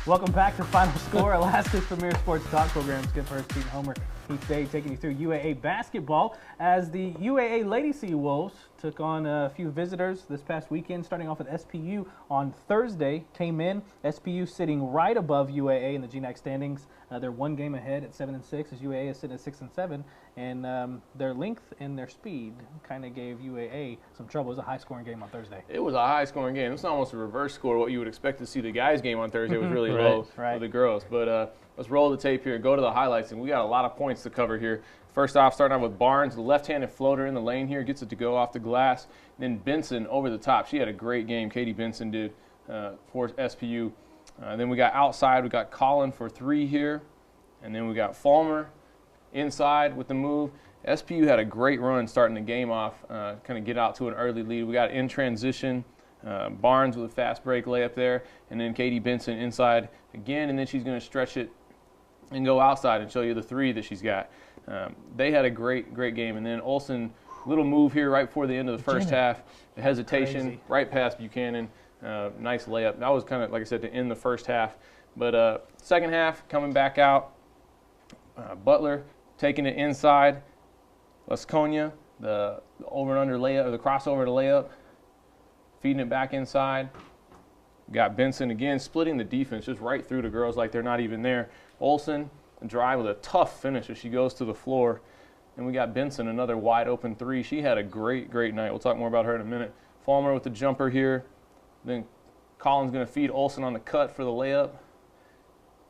Welcome back to Final Score, Alaska's premier sports talk program. Skip Hurst, Keaton, Homer, Heath Day, taking you through UAA basketball as the UAA Lady Sea Wolves took on a few visitors this past weekend, starting off with SPU on Thursday. Came in, SPU sitting right above UAA in the GNAC standings. They're one game ahead at 7-6, as UAA is sitting at 6-7, and their length and their speed kind of gave UAA some trouble. It was a high-scoring game on Thursday. It was a high-scoring game. It's almost a reverse score. What you would expect to see the guys' game on Thursday was really low for the girls. But let's roll the tape here, go to the highlights, and we got a lot of points to cover here. First off, starting out with Barnes, the left-handed floater in the lane here, gets it to go off the glass. Then Benson over the top. She had a great game. Katie Benson did for SPU. Then we got outside. We got Collin for three here. And then we got Fulmer inside with the move. SPU had a great run starting the game off, kind of get out to an early lead. We got in transition, Barnes with a fast break layup there, and then Katie Benson inside again, and then she's going to stretch it and go outside and show you the three that she's got. They had a great game, and then Olsen, little move here right before the end of the first half, the hesitation, right past Buchanan, nice layup. That was kind of, like I said, to end the first half. But second half, coming back out, Butler taking it inside. Lasconia, the over and under layup, or the crossover to layup, feeding it back inside. Got Benson again, splitting the defense just right through the girls like they're not even there. Olsen, a drive with a tough finish as she goes to the floor. And we got Benson, another wide open three. She had a great night. We'll talk more about her in a minute. Fulmer with the jumper here. Then Collin's going to feed Olsen on the cut for the layup.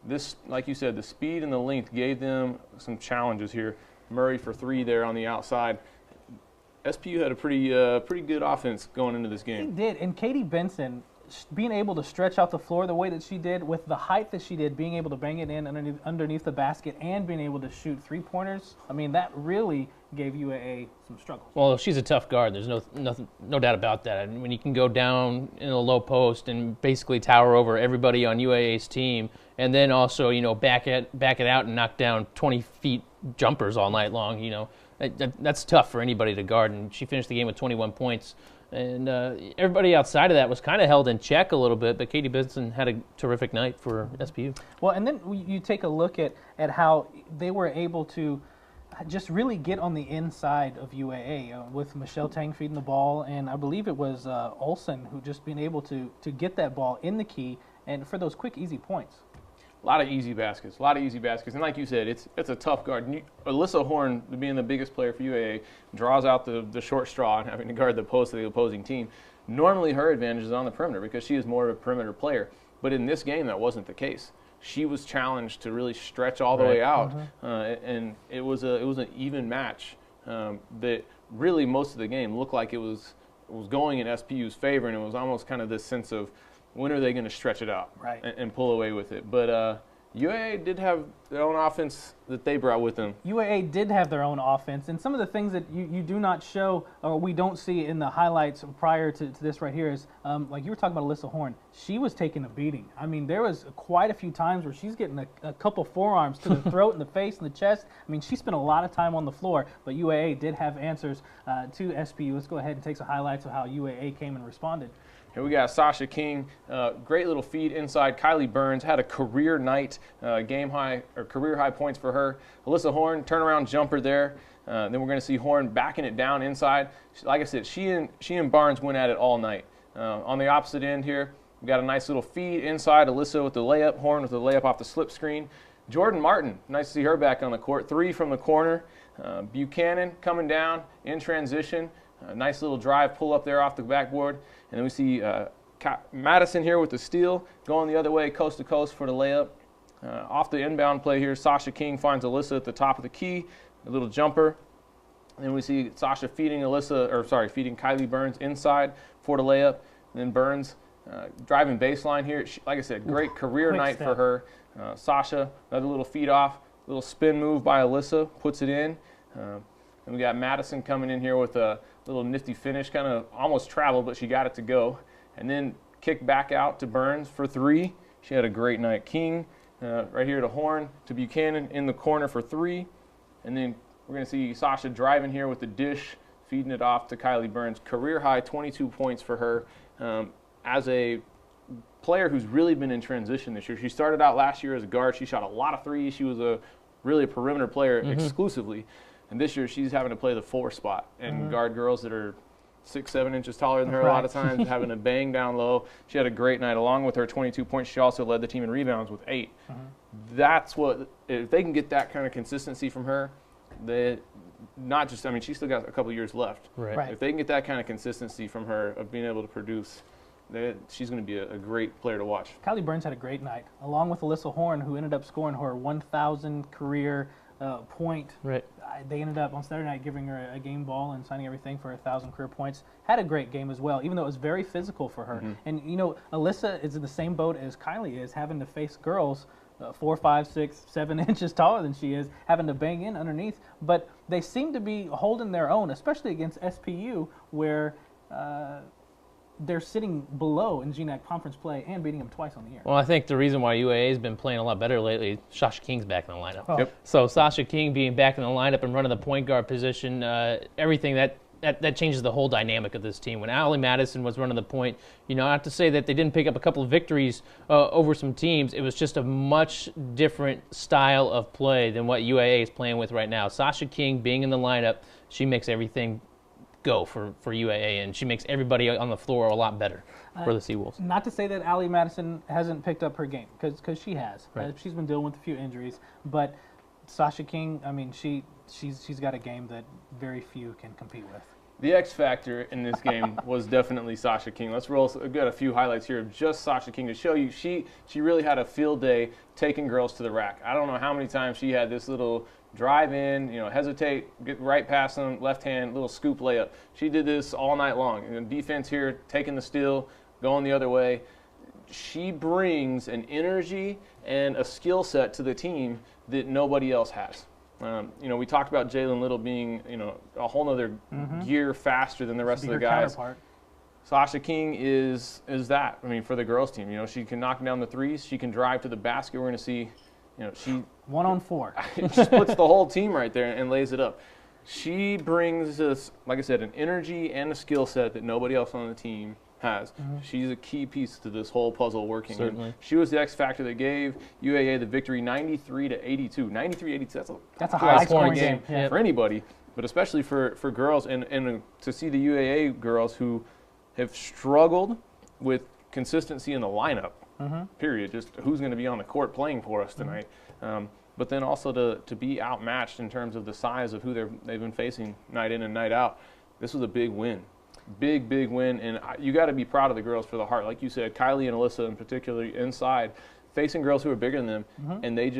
This, like you said, the speed and the length gave them some challenges here. Murray for three there on the outside. SPU had a pretty good offense going into this game. They did, and Katie Benson being able to stretch out the floor the way that she did, with the height that she did, being able to bang it in underneath the basket and being able to shoot three-pointers, I mean, that really gave UAA some struggles. Well, she's a tough guard. There's no doubt about that. I mean, when you can go down in a low post and basically tower over everybody on UAA's team, and then also, back it out and knock down 20 feet jumpers all night long, that's tough for anybody to guard. And she finished the game with 21 points. And everybody outside of that was kind of held in check a little bit, but Katie Benson had a terrific night for SPU. Well, and then you take a look at how they were able to just really get on the inside of UAA with Michelle Tang feeding the ball, and I believe it was Olsen who just being able to get that ball in the key and for those quick, easy points. A lot of easy baskets. And like you said, it's a tough guard. Alyssa Horn, being the biggest player for UAA, draws out the short straw and having to guard the post of the opposing team. Normally her advantage is on the perimeter because she is more of a perimeter player. But in this game, that wasn't the case. She was challenged to really stretch all the way out, and it was an even match that really most of the game looked like it was going in SPU's favor, and it was almost kind of this sense of, when are they going to stretch it out and pull away with it? But UAA did have their own offense that they brought with them. UAA did have their own offense, and some of the things that you do not show or we don't see in the highlights prior to this right here is, like you were talking about Alyssa Horn, she was taking a beating. I mean, there was quite a few times where she's getting a couple forearms to the throat and the face and the chest. I mean, she spent a lot of time on the floor, but UAA did have answers to SPU. Let's go ahead and take some highlights of how UAA came and responded. Here we got Sasha King, great little feed inside. Kylie Burns had a career night, career high points for her. Alyssa Horn, turnaround jumper there. Then we're going to see Horn backing it down inside. Like I said, she and Barnes went at it all night. On the opposite end here, we got a nice little feed inside. Alyssa with the layup, Horn with the layup off the slip screen. Jordan Martin, nice to see her back on the court. Three from the corner. Buchanan coming down in transition. Nice little drive, pull up there off the backboard. And then we see Madison here with the steal, going the other way, coast to coast for the layup. Off the inbound play here, Sasha King finds Alyssa at the top of the key, a little jumper. And then we see Sasha feeding Kylie Burns inside for the layup. And then Burns driving baseline here. Like I said, great career night for her. Sasha, another little feed off, little spin move by Alyssa, puts it in. And we got Madison coming in here with a little nifty finish, kind of almost traveled, but she got it to go. And then kick back out to Burns for three. She had a great night. King right here to Horn, to Buchanan in the corner for three. And then we're going to see Sasha driving here with the dish, feeding it off to Kylie Burns. Career high 22 points for her. As a player who's really been in transition this year. She started out last year as a guard. She shot a lot of threes. She was really a perimeter player exclusively. And this year she's having to play the 4 spot and guard girls that are 6, 7 inches taller than her a lot of times, having to bang down low. She had a great night. Along with her 22 points, she also led the team in rebounds with 8. That's what, if they can get that kind of consistency from her, not just, I mean, she's still got a couple years left. Right. If they can get that kind of consistency from her of being able to produce, she's going to be a great player to watch. Kylie Burns had a great night, along with Alyssa Horn, who ended up scoring her 1,000 career point. Right. They ended up on Saturday night giving her a game ball and signing everything for 1,000 career points. Had a great game as well, even though it was very physical for her. And, you know, Alyssa is in the same boat as Kylie is, having to face girls 4, 5, 6, 7 inches taller than she is, having to bang in underneath. But they seem to be holding their own, especially against SPU, where they're sitting below in GNAC conference play and beating them twice on the year. Well, I think the reason why UAA has been playing a lot better lately, Sasha King's back in the lineup. Oh. So Sasha King being back in the lineup and running the point guard position, everything that changes the whole dynamic of this team. When Allie Madison was running the point, you know, not to say that they didn't pick up a couple of victories over some teams, it was just a much different style of play than what UAA is playing with right now. Sasha King being in the lineup, she makes everything go for UAA, and she makes everybody on the floor a lot better for the Seawolves. Not to say that Allie Madison hasn't picked up her game, because she has. Right. She's been dealing with a few injuries, but Sasha King, I mean, she's got a game that very few can compete with. The X factor in this game was definitely Sasha King. Let's roll. We've got a few highlights here of just Sasha King to show you she really had a field day taking girls to the rack. I don't know how many times she had this little drive in, you know, hesitate, get right past them, left hand, little scoop layup. She did this all night long. And defense here, taking the steal, going the other way. She brings an energy and a skill set to the team that nobody else has. You know, we talked about Jalen Little being, you know, a whole other gear faster than the rest of the guys. Counterpart. Sasha King is that. I mean, for the girls team, you know, she can knock down the threes. She can drive to the basket. We're going to see, you know, she 1-on-4. she splits the whole team right there and lays it up. She brings us, like I said, an energy and a skill set that nobody else on the team has. She's a key piece to this whole puzzle working. Certainly. She was the X factor that gave UAA the victory 93-82. 93-82, that's a high scoring game for anybody, but especially for girls, and to see the UAA girls who have struggled with consistency in the lineup, period, just who's going to be on the court playing for us tonight. But then also to be outmatched in terms of the size of who they've been facing night in and night out. This was a big win. Big win, and you got to be proud of the girls for the heart. Like you said, Kylie and Alyssa in particular inside, facing girls who are bigger than them, and they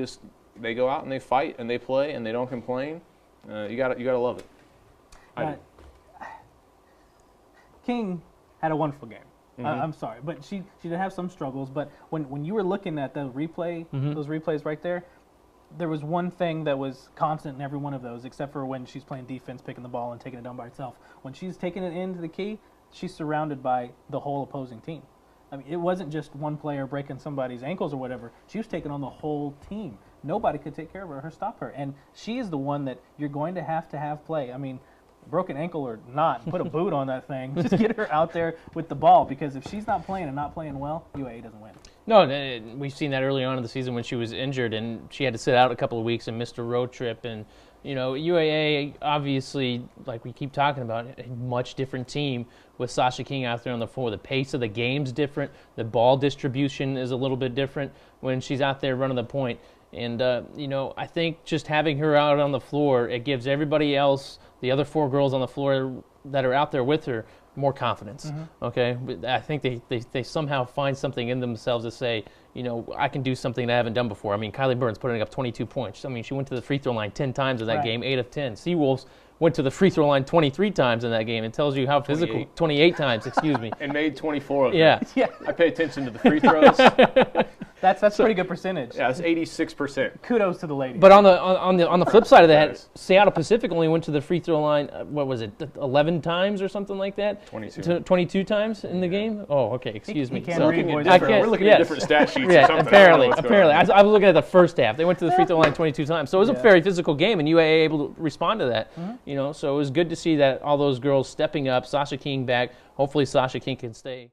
go out and they fight and they play and they don't complain. You got to love it. King had a wonderful game. I'm sorry, but she did have some struggles. But when you were looking at the replay, those replays right there was one thing that was constant in every one of those, except for when she's playing defense, picking the ball and taking it down by herself. When she's taking it into the key, she's surrounded by the whole opposing team. I mean, it wasn't just one player breaking somebody's ankles or whatever. She was taking on the whole team. Nobody could take care of her or stop her. And she is the one that you're going to have play. I mean, broken ankle or not, put a boot on that thing. Just get her out there with the ball, because if she's not playing and not playing well, UAA doesn't win. No, we've seen that early on in the season when she was injured and she had to sit out a couple of weeks and missed a road trip. And, you know, UAA, obviously, like we keep talking about, a much different team with Sasha King out there on the floor. The pace of the game's different. The ball distribution is a little bit different when she's out there running the point. And, you know, I think just having her out on the floor, it gives everybody else, the other 4 girls on the floor that are out there with her, more confidence. Okay, I think they somehow find something in themselves to say, you know, I can do something that I haven't done before. I mean, Kylie Burns putting up 22 points. I mean, she went to the free throw line 10 times in that game, 8 of 10. Seawolves went to the free throw line 23 times in that game. It tells you how physical. 28 times, excuse me. And made 24 of them. Yeah. I pay attention to the free throws. That's a pretty good percentage. Yeah, it's 86%. Kudos to the ladies. But on the flip side of that, Seattle Pacific only went to the free throw line. What was it, 11 times or something like that? 22 times in the game. Oh, okay. Excuse me. We're looking at different stat sheets. Yeah, or something. apparently. I was looking at the first half. They went to the free throw line 22 times. So it was a very physical game, and UAA able to respond to that. You know, so it was good to see that all those girls stepping up. Sasha King back. Hopefully, Sasha King can stay.